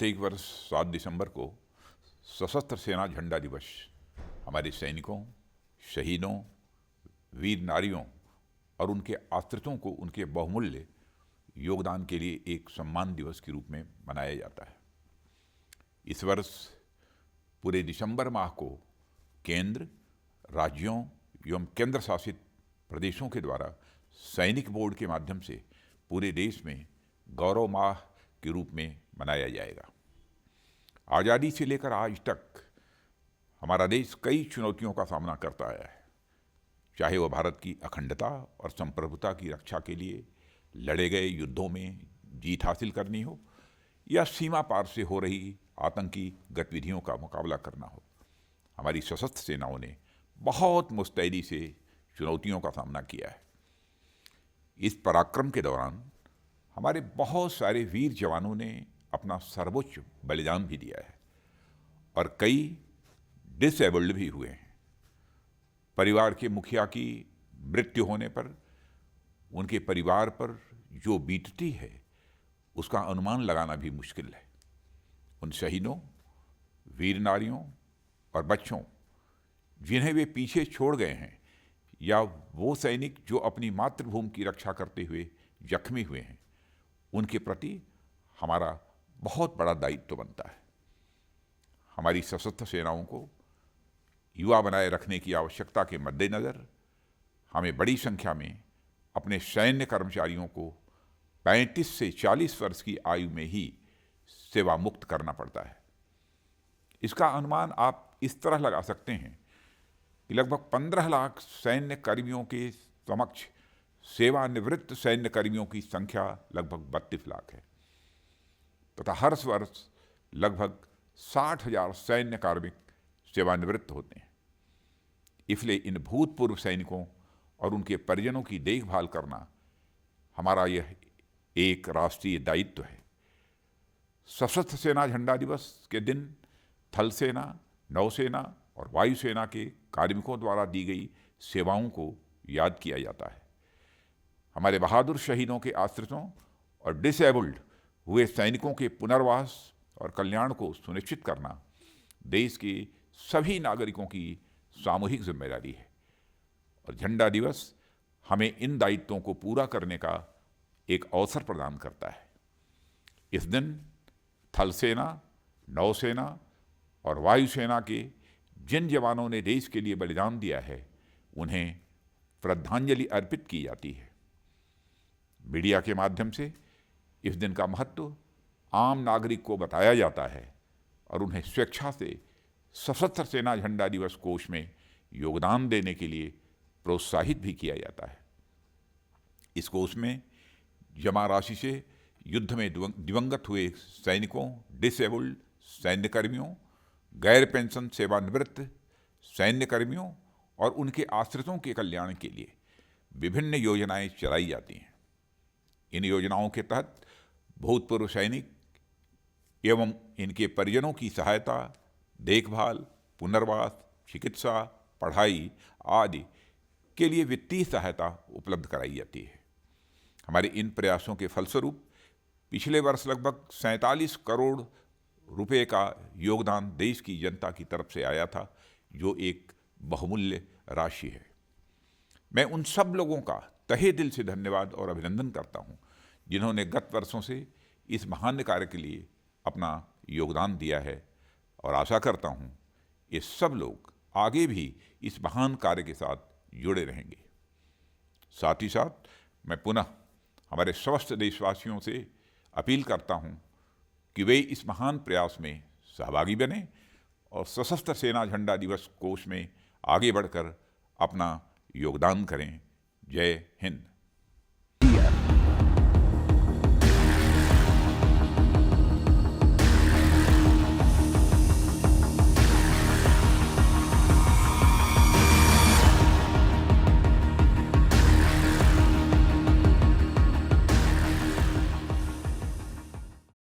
प्रत्येक वर्ष 7 दिसंबर को सशस्त्र सेना झंडा दिवस हमारे सैनिकों, शहीदों, वीर नारियों और उनके आश्रितों को उनके बहुमूल्य योगदान के लिए एक सम्मान दिवस के रूप में मनाया जाता है। इस वर्ष पूरे दिसंबर माह को केंद्र, राज्यों एवं केंद्र शासित प्रदेशों के द्वारा सैनिक बोर्ड के माध्यम से पूरे देश में गौरव माह के रूप में मनाया जाएगा। आज़ादी से लेकर आज तक हमारा देश कई चुनौतियों का सामना करता आया है, चाहे वह भारत की अखंडता और संप्रभुता की रक्षा के लिए लड़े गए युद्धों में जीत हासिल करनी हो या सीमा पार से हो रही आतंकी गतिविधियों का मुकाबला करना हो। हमारी सशस्त्र सेनाओं ने बहुत मुस्तैदी से चुनौतियों का सामना किया है। इस पराक्रम के दौरान हमारे बहुत सारे वीर जवानों ने अपना सर्वोच्च बलिदान भी दिया है और कई डिसेबल्ड भी हुए हैं। परिवार के मुखिया की मृत्यु होने पर उनके परिवार पर जो बीतती है उसका अनुमान लगाना भी मुश्किल है। उन शहीदों, वीर नारियों और बच्चों जिन्हें वे पीछे छोड़ गए हैं या वो सैनिक जो अपनी मातृभूमि की रक्षा करते हुए जख्मी हुए हैं, उनके प्रति हमारा बहुत बड़ा दायित्व बनता है। हमारी सशस्त्र सेनाओं को युवा बनाए रखने की आवश्यकता के मद्देनज़र हमें बड़ी संख्या में अपने सैन्य कर्मचारियों को 35 से 40 वर्ष की आयु में ही सेवा मुक्त करना पड़ता है। इसका अनुमान आप इस तरह लगा सकते हैं कि लगभग 15 लाख सैन्य कर्मियों के समक्ष सेवानिवृत्त सैन्य कर्मियों की संख्या लगभग 32 लाख है तथा हर वर्ष लगभग 60,000 सैन्य कार्मिक सेवानिवृत्त होते हैं। इसलिए इन भूतपूर्व सैनिकों और उनके परिजनों की देखभाल करना हमारा यह एक राष्ट्रीय दायित्व है। सशस्त्र सेना झंडा दिवस के दिन थल सेना, नौसेना और वायुसेना के कार्मिकों द्वारा दी गई सेवाओं को याद किया जाता है। हमारे बहादुर शहीदों के आश्रितों और डिसेबल्ड हुए सैनिकों के पुनर्वास और कल्याण को सुनिश्चित करना देश के सभी नागरिकों की सामूहिक जिम्मेदारी है और झंडा दिवस हमें इन दायित्वों को पूरा करने का एक अवसर प्रदान करता है। इस दिन थल सेना, नौसेना और वायुसेना के जिन जवानों ने देश के लिए बलिदान दिया है, उन्हें श्रद्धांजलि अर्पित की जाती है। मीडिया के माध्यम से इस दिन का महत्व आम नागरिक को बताया जाता है और उन्हें स्वेच्छा से सशस्त्र सेना झंडा दिवस कोष में योगदान देने के लिए प्रोत्साहित भी किया जाता है। इस कोष में जमा राशि से युद्ध में दिवंगत हुए सैनिकों, डिसेबल्ड सैन्य कर्मियों, गैर पेंशन सेवानिवृत्त सैन्य कर्मियों और उनके आश्रितों के कल्याण के लिए विभिन्न योजनाएं चलाई जाती हैं। इन योजनाओं के तहत भूतपूर्व सैनिक एवं इनके परिजनों की सहायता, देखभाल, पुनर्वास, चिकित्सा, पढ़ाई आदि के लिए वित्तीय सहायता उपलब्ध कराई जाती है। हमारे इन प्रयासों के फलस्वरूप पिछले वर्ष लगभग 47 करोड़ रुपए का योगदान देश की जनता की तरफ से आया था, जो एक बहुमूल्य राशि है। मैं उन सब लोगों का तहे दिल से धन्यवाद और अभिनंदन करता हूं, जिन्होंने गत वर्षों से इस महान कार्य के लिए अपना योगदान दिया है और आशा करता हूं ये सब लोग आगे भी इस महान कार्य के साथ जुड़े रहेंगे। साथ ही साथ मैं पुनः हमारे समस्त देशवासियों से अपील करता हूं कि वे इस महान प्रयास में सहभागी बने और सशस्त्र सेना झंडा दिवस कोष में आगे बढ़कर अपना योगदान करें। जय हिंद।